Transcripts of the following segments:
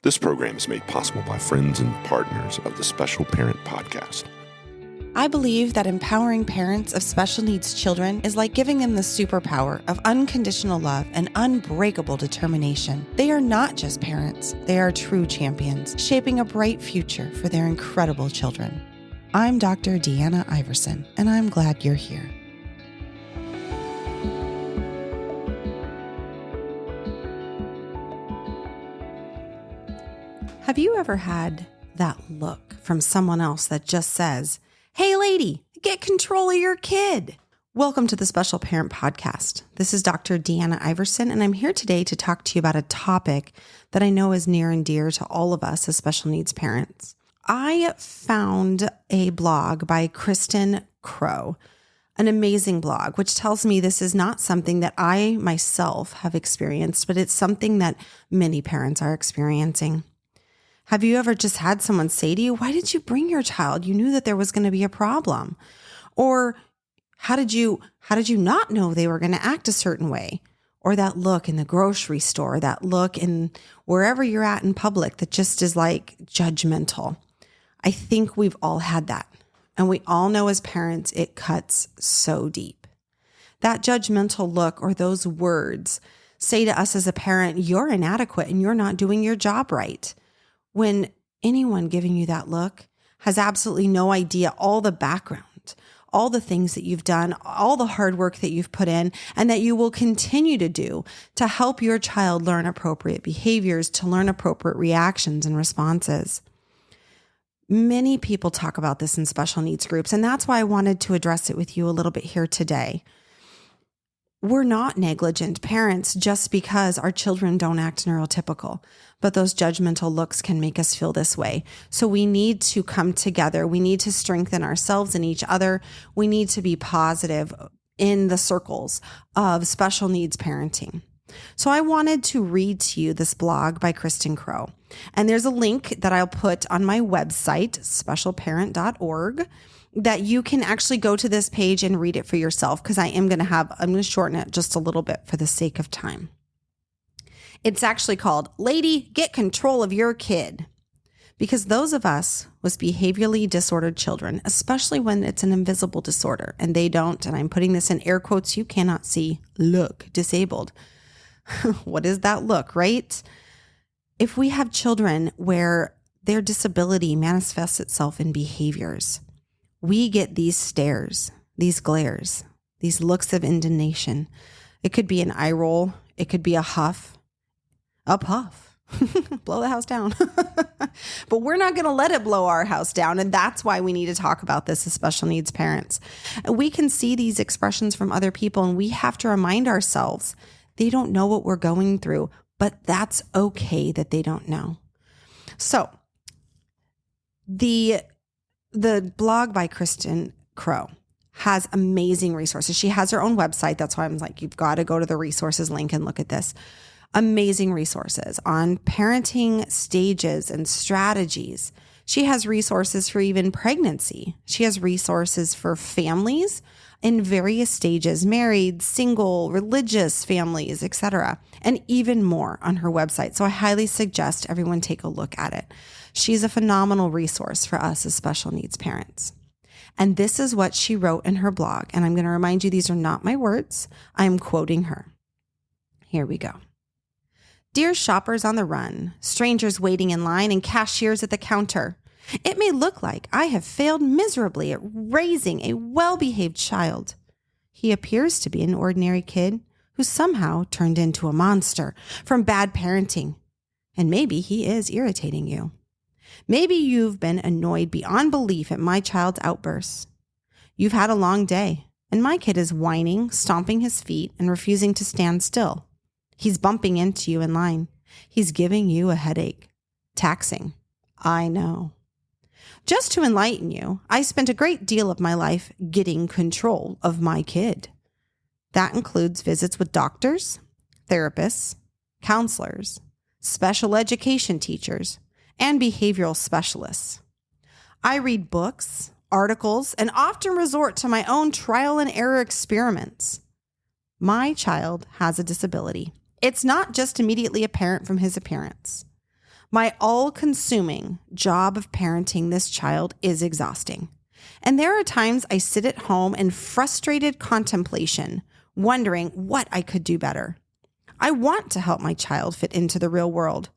This program is made possible by friends and partners of the Special Parent Podcast. I believe that empowering parents of special needs children is like giving them the superpower of unconditional love and unbreakable determination. They are not just parents, they are true champions, shaping a bright future for their incredible children. I'm Dr. Deanna Iverson, and I'm glad you're here. Have you ever had that look from someone else that just says, "Hey lady, get control of your kid"? Welcome to the Special Parent Podcast. This is Dr. Deanna Iverson, and I'm here today to talk to you about a topic that I know is near and dear to all of us as special needs parents. I found a blog by Kristen Crow, an amazing blog, which tells me this is not something that I myself have experienced, but it's something that many parents are experiencing. Have you ever just had someone say to you, "Why did you bring your child? You knew that there was going to be a problem." Or how did you not know they were going to act a certain way? Or that look in the grocery store, that look in wherever you're at in public that just is like judgmental. I think we've all had that. And we all know as parents, it cuts so deep. That judgmental look or those words say to us as a parent, "You're inadequate and you're not doing your job right." When anyone giving you that look has absolutely no idea all the background, all the things that you've done, all the hard work that you've put in, and that you will continue to do to help your child learn appropriate behaviors, to learn appropriate reactions and responses. Many people talk about this in special needs groups, and that's why I wanted to address it with you a little bit here today. We're not negligent parents just because our children don't act neurotypical, but those judgmental looks can make us feel this way. So we need to come together. We need to strengthen ourselves and each other. We need to be positive in the circles of special needs parenting. So I wanted to read to you this blog by Kristen Crow. And there's a link that I'll put on my website, specialparent.org, that you can actually go to this page and read it for yourself, because I'm going to shorten it just a little bit for the sake of time. It's actually called "Lady, Get Control of Your Kid," because those of us with behaviorally disordered children, especially when it's an invisible disorder and they don't, and I'm putting this in air quotes, you cannot see, look disabled. What is that look, right? If we have children where their disability manifests itself in behaviors, we get these stares, these glares, these looks of indignation. It could be an eye roll. It could be a huff, a puff, blow the house down. But we're not going to let it blow our house down. And that's why we need to talk about this as special needs parents. We can see these expressions from other people, and we have to remind ourselves they don't know what we're going through, but that's okay that they don't know. So the blog by Kristen Crow has amazing resources. She has her own website. That's why I'm like, you've got to go to the resources link and look at this. Amazing resources on parenting stages and strategies. She has resources for even pregnancy. She has resources for families in various stages, married, single, religious families, etc., and even more on her website. So I highly suggest everyone take a look at it. She's a phenomenal resource for us as special needs parents. And this is what she wrote in her blog. And I'm going to remind you, these are not my words. I'm quoting her. Here we go. "Dear shoppers on the run, strangers waiting in line, and cashiers at the counter, it may look like I have failed miserably at raising a well-behaved child. He appears to be an ordinary kid who somehow turned into a monster from bad parenting. And maybe he is irritating you. Maybe you've been annoyed beyond belief at my child's outbursts. You've had a long day, and my kid is whining, stomping his feet, and refusing to stand still. He's bumping into you in line. He's giving you a headache. Taxing. I know. Just to enlighten you, I spent a great deal of my life getting control of my kid. That includes visits with doctors, therapists, counselors, special education teachers, and behavioral specialists. I read books, articles, and often resort to my own trial and error experiments. My child has a disability. It's not just immediately apparent from his appearance. My all-consuming job of parenting this child is exhausting. And there are times I sit at home in frustrated contemplation, wondering what I could do better. I want to help my child fit into the real world,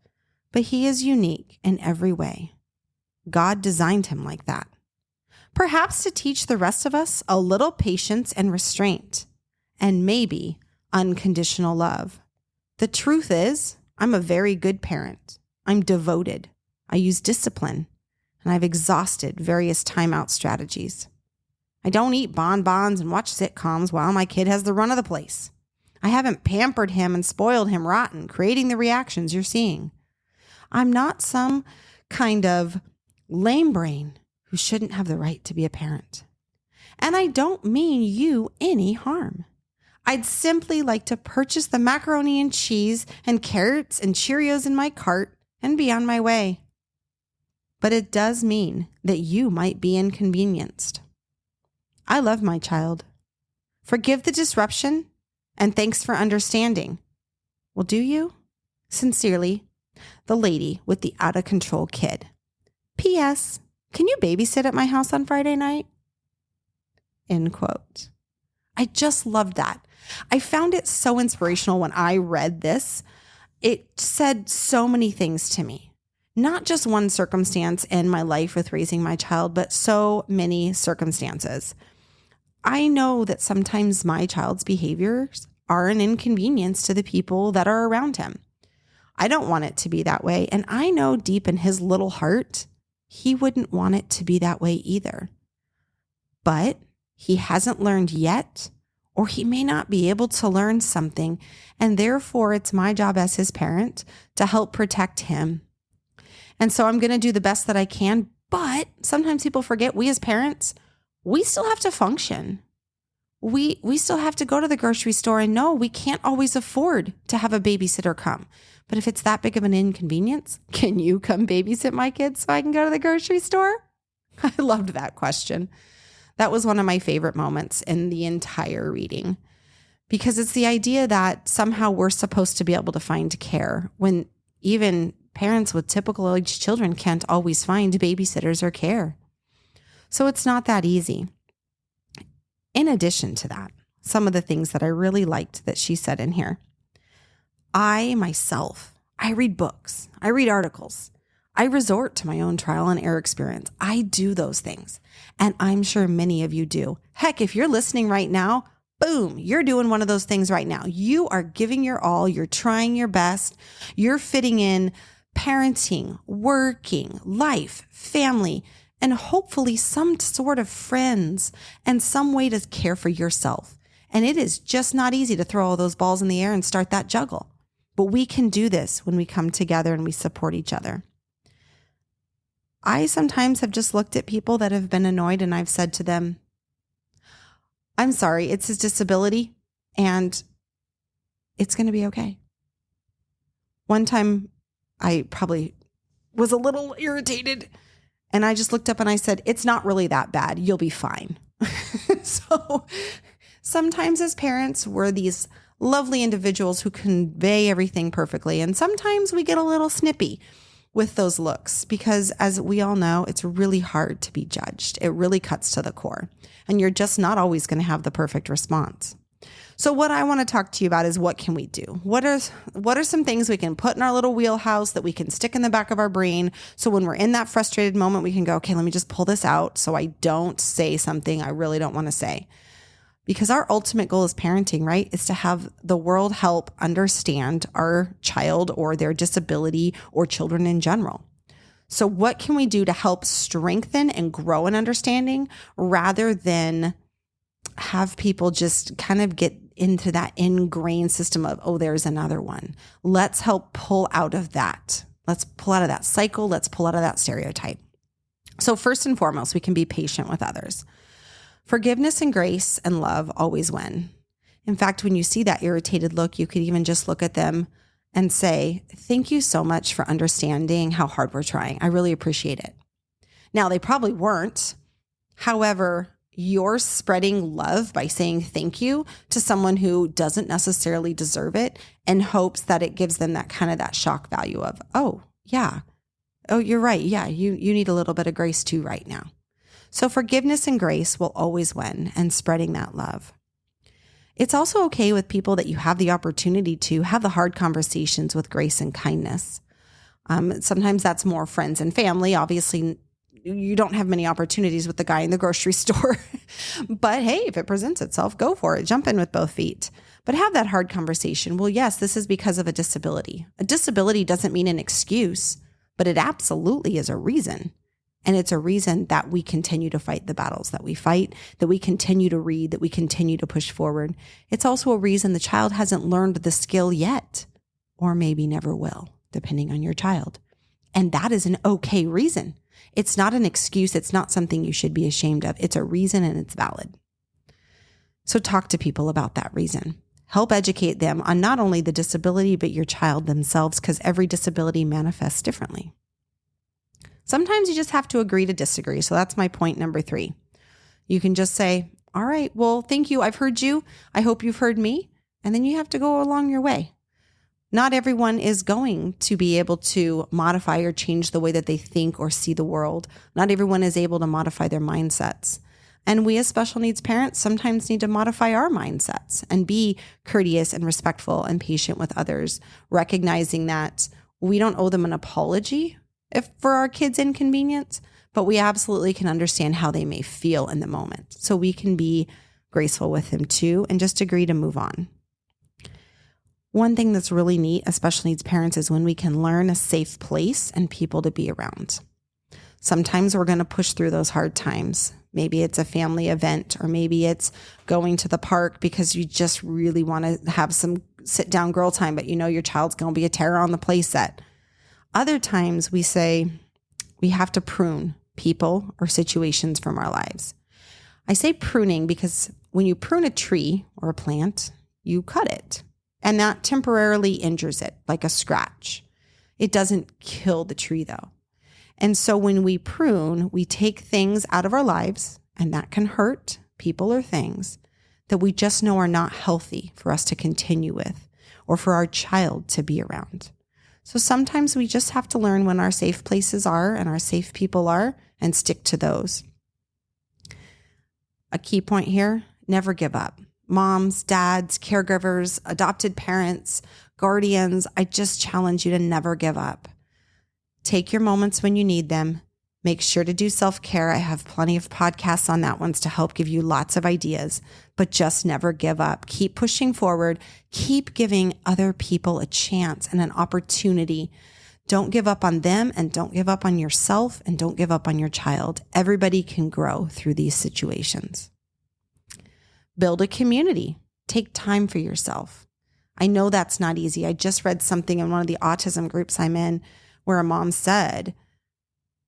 but he is unique in every way. God designed him like that. Perhaps to teach the rest of us a little patience and restraint, and maybe unconditional love. The truth is, I'm a very good parent. I'm devoted. I use discipline, and I've exhausted various timeout strategies. I don't eat bonbons and watch sitcoms while my kid has the run of the place. I haven't pampered him and spoiled him rotten, creating the reactions you're seeing. I'm not some kind of lame brain who shouldn't have the right to be a parent. And I don't mean you any harm. I'd simply like to purchase the macaroni and cheese and carrots and Cheerios in my cart and be on my way. But it does mean that you might be inconvenienced. I love my child. Forgive the disruption and thanks for understanding. Well, do you? Sincerely, the lady with the out-of-control kid. P.S. Can you babysit at my house on Friday night? End quote. I just loved that. I found it so inspirational when I read this. It said so many things to me. Not just one circumstance in my life with raising my child, but so many circumstances. I know that sometimes my child's behaviors are an inconvenience to the people that are around him. I don't want it to be that way. And I know deep in his little heart, he wouldn't want it to be that way either. But he hasn't learned yet, or he may not be able to learn something. And therefore, it's my job as his parent to help protect him. And so I'm going to do the best that I can. But sometimes people forget we as parents, we still have to function. We still have to go to the grocery store, and no, we can't always afford to have a babysitter come. But if it's that big of an inconvenience, can you come babysit my kids so I can go to the grocery store? I loved that question. That was one of my favorite moments in the entire reading, because it's the idea that somehow we're supposed to be able to find care when even parents with typical age children can't always find babysitters or care. So it's not that easy. In addition to that, some of the things that I really liked that she said in here. I read books. I read articles. I resort to my own trial and error experience. I do those things. And I'm sure many of you do. Heck, if you're listening right now, boom, you're doing one of those things right now. You are giving your all. You're trying your best. You're fitting in parenting, working, life, family, and hopefully some sort of friends and some way to care for yourself. And it is just not easy to throw all those balls in the air and start that juggle. But we can do this when we come together and we support each other. I sometimes have just looked at people that have been annoyed and I've said to them, I'm sorry, it's his disability and it's going to be okay. One time I probably was a little irritated and I just looked up and I said, it's not really that bad. You'll be fine. So sometimes as parents, we're these lovely individuals who convey everything perfectly. And sometimes we get a little snippy with those looks because, as we all know, it's really hard to be judged. It really cuts to the core. And you're just not always going to have the perfect response. So what I want to talk to you about is what can we do? What are some things we can put in our little wheelhouse that we can stick in the back of our brain so when we're in that frustrated moment, we can go, okay, let me just pull this out so I don't say something I really don't want to say. Because our ultimate goal as parenting, right, is to have the world help understand our child or their disability or children in general. So what can we do to help strengthen and grow an understanding rather than have people just kind of get into that ingrained system of, oh, there's another one. Let's help pull out of that. Let's pull out of that cycle. Let's pull out of that stereotype. So first and foremost, we can be patient with others. Forgiveness and grace and love always win. In fact, when you see that irritated look, you could even just look at them and say, thank you so much for understanding how hard we're trying. I really appreciate it. Now, they probably weren't. However, you're spreading love by saying thank you to someone who doesn't necessarily deserve it in hopes that it gives them that kind of that shock value of, oh, Yeah. Oh, you're right. Yeah, you need a little bit of grace too right now. So forgiveness and grace will always win, and spreading that love. It's also okay with people that you have the opportunity to have the hard conversations with grace and kindness. Sometimes that's more friends and family. Obviously, you don't have many opportunities with the guy in the grocery store. But hey, if it presents itself, go for it. Jump in with both feet. But have that hard conversation. Well, yes, this is because of a disability. A disability doesn't mean an excuse, but it absolutely is a reason. And it's a reason that we continue to fight the battles that we fight, that we continue to read, that we continue to push forward. It's also a reason the child hasn't learned the skill yet, or maybe never will, depending on your child. And that is an okay reason. It's not an excuse. It's not something you should be ashamed of. It's a reason, and it's valid. So talk to people about that reason. Help educate them on not only the disability, but your child themselves, because every disability manifests differently. Sometimes you just have to agree to disagree. So that's my point number 3. You can just say, all right, well, thank you. I've heard you. I hope you've heard me. And then you have to go along your way. Not everyone is going to be able to modify or change the way that they think or see the world. Not everyone is able to modify their mindsets. And we as special needs parents sometimes need to modify our mindsets and be courteous and respectful and patient with others, recognizing that we don't owe them an apology for our kids' inconvenience, but we absolutely can understand how they may feel in the moment. So we can be graceful with them too and just agree to move on. One thing that's really neat as special needs parents is when we can learn a safe place and people to be around. Sometimes we're going to push through those hard times. Maybe it's a family event, or maybe it's going to the park because you just really want to have some sit down girl time, but you know your child's going to be a terror on the play set. Other times we say we have to prune people or situations from our lives. I say pruning because when you prune a tree or a plant, you cut it, and that temporarily injures it like a scratch. It doesn't kill the tree though. And so when we prune, we take things out of our lives, and that can hurt people or things that we just know are not healthy for us to continue with or for our child to be around. So sometimes we just have to learn when our safe places are and our safe people are and stick to those. A key point here, never give up. Moms, dads, caregivers, adopted parents, guardians, I just challenge you to never give up. Take your moments when you need them. Make sure to do self-care. I have plenty of podcasts on that ones to help give you lots of ideas, but just never give up. Keep pushing forward. Keep giving other people a chance and an opportunity. Don't give up on them, and don't give up on yourself, and don't give up on your child. Everybody can grow through these situations. Build a community. Take time for yourself. I know that's not easy. I just read something in one of the autism groups I'm in where a mom said,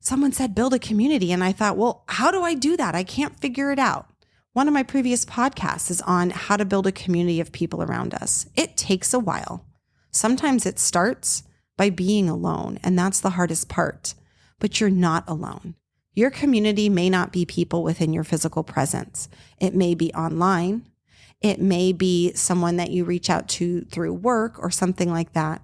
someone said, build a community. And I thought, well, how do I do that? I can't figure it out. One of my previous podcasts is on how to build a community of people around us. It takes a while. Sometimes it starts by being alone, and that's the hardest part, but you're not alone. Your community may not be people within your physical presence. It may be online. It may be someone that you reach out to through work or something like that.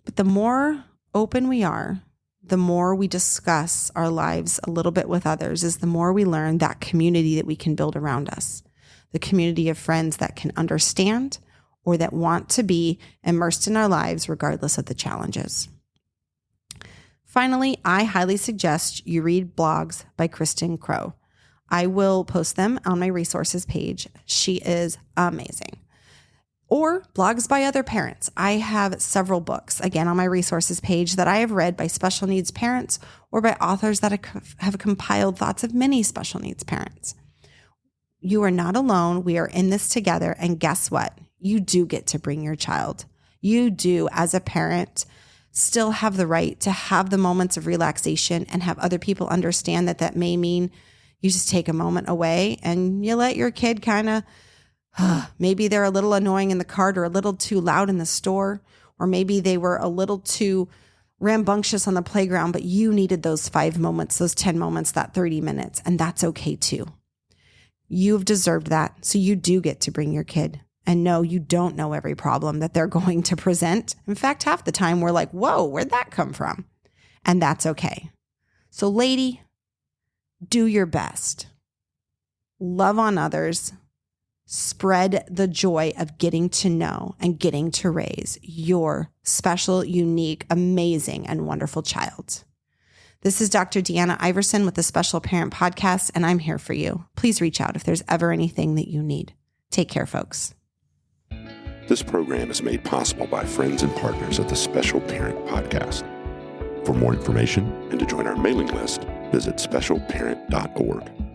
But the more open we are, the more we discuss our lives a little bit with others, is the more we learn that community that we can build around us. The community of friends that can understand or that want to be immersed in our lives regardless of the challenges. Finally, I highly suggest you read blogs by Kristen Crow. I will post them on my resources page. She is amazing. Or blogs by other parents. I have several books, again, on my resources page that I have read by special needs parents or by authors that have compiled thoughts of many special needs parents. You are not alone. We are in this together. And guess what? You do get to bring your child. You do, as a parent, still have the right to have the moments of relaxation and have other people understand that that may mean you just take a moment away and you let your kid kind of maybe they're a little annoying in the cart or a little too loud in the store, or maybe they were a little too rambunctious on the playground, but you needed those 5 moments, those 10 moments, that 30 minutes, and that's okay too. You've deserved that, so you do get to bring your kid. And no, you don't know every problem that they're going to present. In fact, half the time we're like, whoa, where'd that come from? and that's okay. So, lady, do your best. Love on others. Spread the joy of getting to know and getting to raise your special, unique, amazing, and wonderful child. This is Dr. Deanna Iverson with the Special Parent Podcast, and I'm here for you. Please reach out if there's ever anything that you need. Take care, folks. This program is made possible by friends and partners of the Special Parent Podcast. For more information and to join our mailing list, visit specialparent.org.